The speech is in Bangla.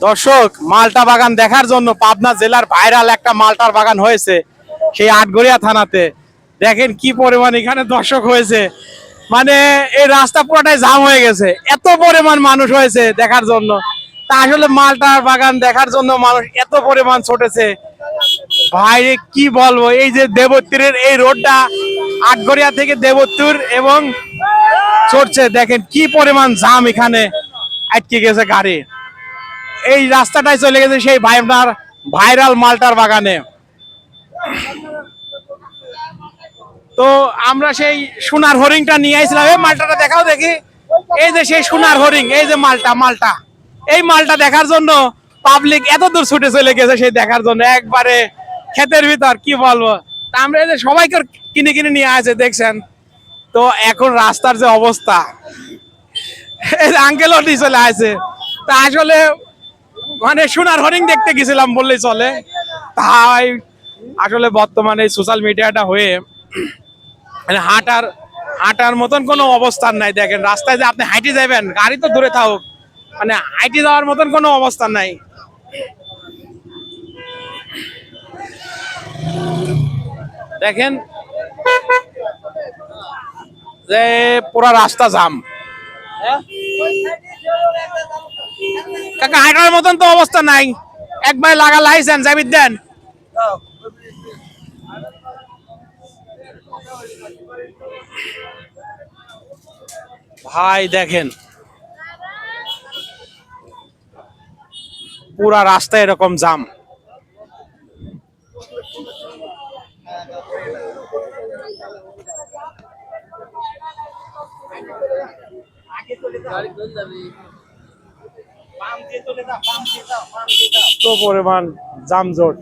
দর্শক, মালটা বাগান দেখার জন্য পাবনা জেলার ভাইরাল একটা মালটার বাগান হয়েছে সেই আটঘরিয়া থানাতে। দেখেন কি পরিমাণ এখানে দর্শক হয়েছে, মানে এই রাস্তা পুরোটাই জাম হয়ে গেছে, এত পরিমাণ মানুষ হয়েছে দেখার জন্য। তা আসলে মালটার বাগান দেখার জন্য মানুষ এত পরিমাণ ছুটেছে ভাই, কি বলবো। এই যে দেবত্তরের এই রোডটা আটঘরিয়া থেকে দেবত্তর এবং চড়ছে, দেখেন কি পরিমাণ জাম, এখানে আটকে গেছে গাড়ি। এই রাস্তাটাই চলে গেছে সেই ভাইবনার ভাইরাল মালটার বাগানে। তো আমরা সেই সোনার হরিংটা নিয়ে আইছিলাম, এই মালটাটা দেখাও দেখি। এই যে সেই সোনার হরিং, এই যে মালটা মালটা এই মালটা দেখার জন্য পাবলিক এত দূর ছুটে চলে গেছে সেই দেখার জন্য, একবারে ক্ষেতের ভিতর, কি বলবো। তা আমরা এই যে সবাইকে কিনে কিনে নিয়ে আসে দেখছেন। তো এখন রাস্তার যে অবস্থা, আঙ্কেলও নিয়ে চলে আসে। তা আসলে মানে সোনার হরিং দেখতে গেছিলাম বললেই চলে। তাই আসলে বর্তমানে সোশ্যাল মিডিয়াটা হয়ে মানে হাঁটার হাঁটার মতন কোনো অবস্থান নাই। দেখেন রাস্তায় যে আপনি হাঁটে যাবেন, গাড়ি তো দূরে থাকুক, মানে হাঁটে যাওয়ার মতন কোনো অবস্থান নাই। দেখেন যে পুরা রাস্তা জাম। কাকা হাঁটার মতন তো অবস্থা নাই, একবার লাগা লাইছেন যাবি দেন। ভাই দেখেন পুরা রাস্তা এরকম জাম। তো পরিমাণ যানজট।